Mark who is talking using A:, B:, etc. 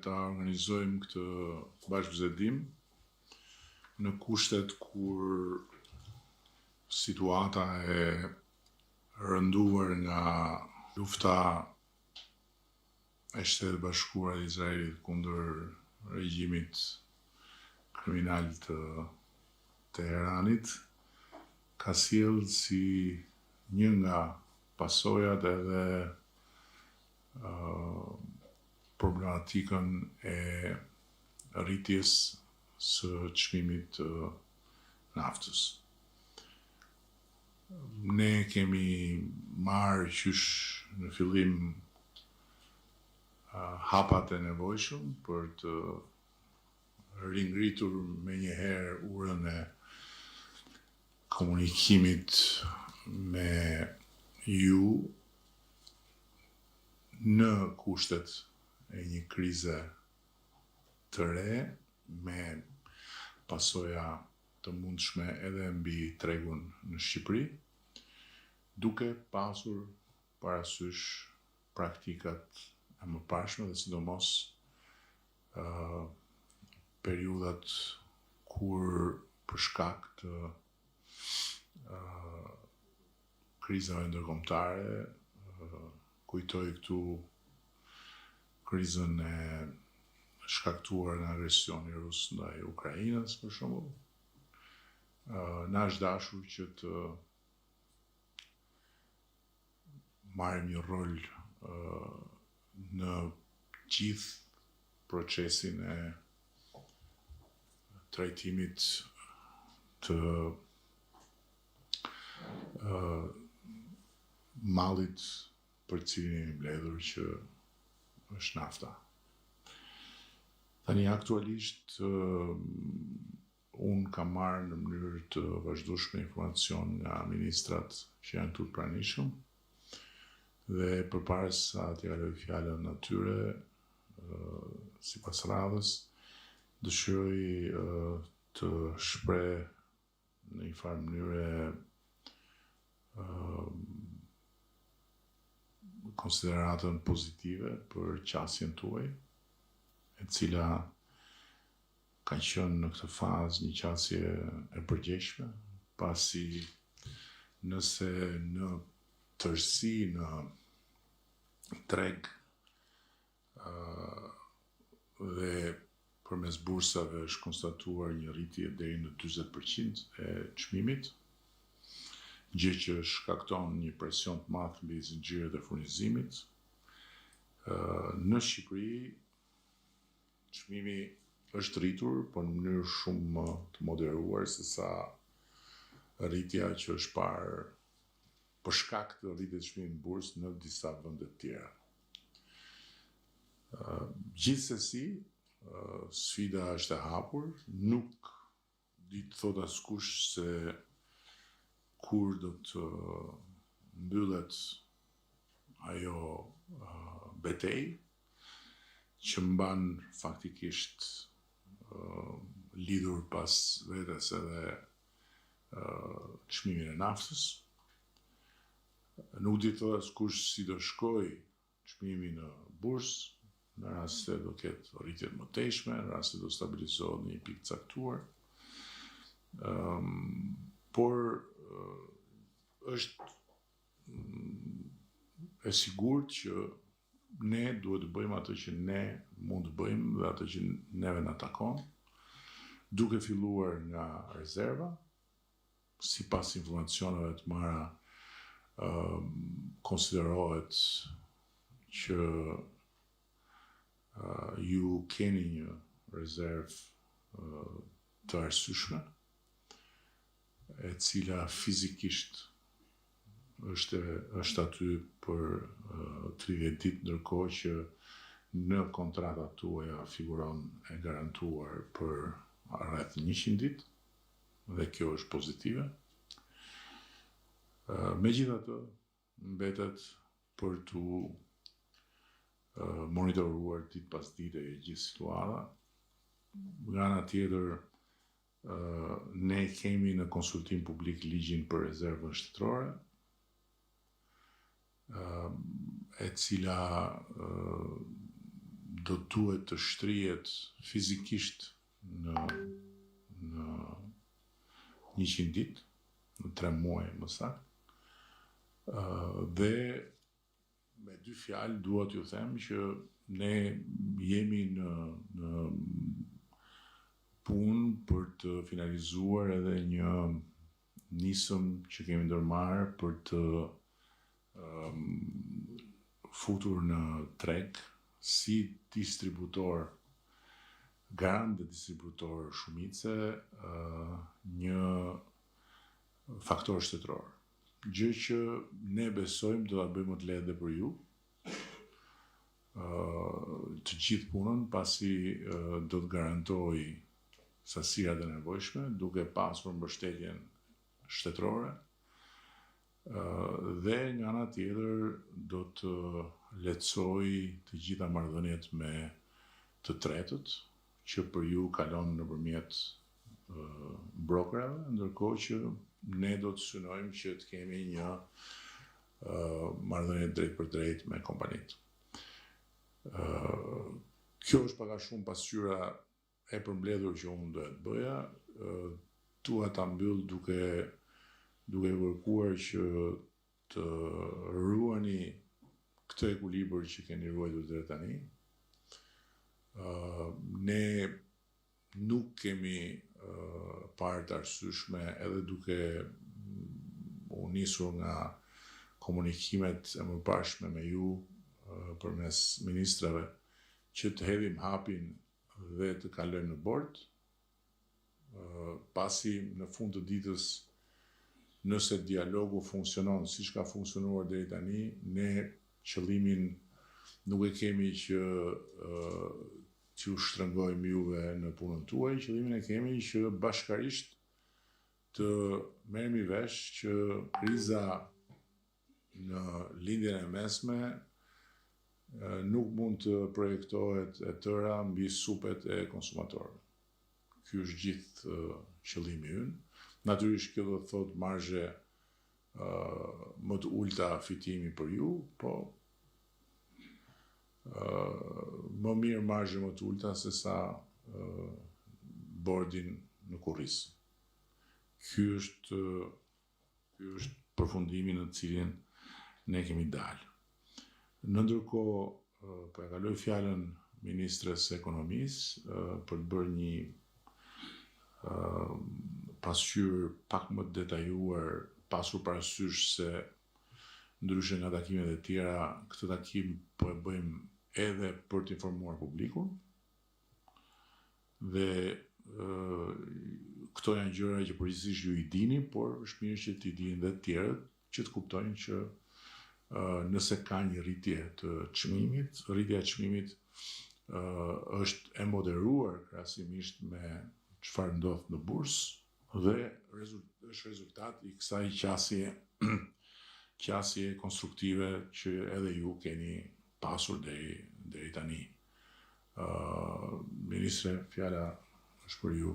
A: ta organizojmë këtë bashkëbisedim në kushtet kur situata e rënduar nga lufta e Shtetit Bashkuar të Izraelit kundër regjimit kriminal të Teheranit ka sjellë si një nga pasojat edhe problematikën e rritjes së çmimit të naftës. Ne kemi marrë qysh në fillim hapat e nevojshëm për të ringritur menjëherë urën e komunikimit me ju në kushtet e një krize të re me pasoja të mundshme edhe mbi tregun në Shqipëri, duke pasur parasysh praktikat e mëparshme dhe sidomos periudhat kur për shkak të krizave ndërkombëtare, kujtoj këtu krizën e shkaktuar nga agresioni rus ndaj Ukrainës, për shembull, na është dashur që të marrim një rol në gjithë procesin e trajtimit të mallit për cilin jemi mbledhur që është nafta. Tani aktualisht unë kam marrë në mënyrë të vazhdueshme informacion nga ministrat që janë këtu të pranishëm dhe përpara sa t'i kaloj fjalën atyre, sipas radhës, dëshiroj të shpreh në një farë mënyre konsideratën pozitive për qasjen tuaj, e cila ka qenë në këtë fazë një qasje e përgjeshme, pasi nëse në tërësi në treg dhe përmes bursave është konstatuar një rritje deri në 40% e çmimit, gjë që shkakton një presion të madh mbi zinxhiret e furnizimit. Në Shqipëri çmimi është rritur, por në mënyrë shumë të moderuar se sa rritja që është parë për shkak të rritjes së çmimit në bursë në disa vende të tjera. Gjithsesi, sfida është e hapur, nuk di të thot askush se kur do të mbyllet ajo betejë që mban faktikisht lidhur pas vetes edhe çmimin e naftës. Nuk di të thot askush si do shkoj çmimi në bursë, në rast se do ketë rritje të mëtejshme, në rast se do stabilizohet në një pikë caktuar. Por është e sigurt që ne duhet të bëjmë atë që ne mund të bëjmë dhe atë që neve na takon, duke filluar nga rezerva, sipas informacioneve të marra, konsiderohet që ju keni një rezervë të arsyeshme, e cila fizikisht është aty për 30 ditë, ndërkohë që në kontratat tuaja figuron e garantuar për rreth 100 ditë, dhe kjo është pozitive. Megjithatë, mbetet për tu monitoruar ditë pas dite gjithë situata. Nga ana tjetër, ne kemi në konsultim publik ligjin për rezervën shtetërore, e cila do duhet të shtrihet fizikisht në 100 ditë, në 3 muaj më saktë. Dhe me 2 fjalë dua t'ju them që ne jemi në punë për të finalizuar edhe një nisëm që kemi ndërmarrë për të futur në treg si distributor, garant dhe distributor shumice, një faktor shtetëror. Gjë që ne besojmë do ta bëjmë të lehtë për ju, të gjithë punën, pasi do të garantoj sasirat e nevojshme, duke pasur mbështetjen shtetërore, dhe nga ana tjetër do të lehtësoj të gjitha marrëdhëniet me të tretët, që për ju kalon nëpërmjet brokerave, ndërkohë që ne do të synojmë që të kemi një marrëdhënie drejt për drejt me kompanitë. Kjo është pak a shumë pasqyra e përmbledhur që unë do të bëja. Dua ta mbyll duke kërkuar që të ruani këtë ekuilibër që keni ruajtur deri tani. Ne nuk kemi parë të arsyeshme, edhe duke u nisur nga komunikimet e mëparshme me ju përmes ministrave, që të hedhim hapin dhe të kalojmë në bord, pasi në fund të ditës, nëse dialogu funksionon siç ka funksionuar deri tani, ne qëllimin nuk e kemi që u shtrëngojmë juve në punën tuaj, qëllimin e kemi që bashkarisht të merremi vesh që kriza në lindjen e mesme nuk mund të projektohet e tëra mbi supet e konsumatorëve. Ky është gjithë qëllimi ynë. Natyrisht kjo do të thotë marzhe më të ulta fitimi për ju, po më mirë marzhe më të ulta se sa bordin në kurriz. Ky është përfundimi në cilin ne kemi dalë. Në ndërkohë, po e kaloj fjalën ministres së ekonomisë për të bërë një pasqyrë pak më detajuar, pasur parasysh se ndryshe nga takimet e tjera, këtë takim po e bëjmë edhe për të informuar publikun, dhe këto janë gjëra që përgjithsisht ju i dini, por është mirë që t'i dinë dhe të tjerët, që të kuptojnë që nëse ka një rritje të çmimit, rritja e çmimit është e moderuar krahasimisht me çfarë ndodh në bursë dhe është rezultat i kësaj qasje konstruktive që edhe ju keni pasur deri tani. Ministre, fjala është për ju.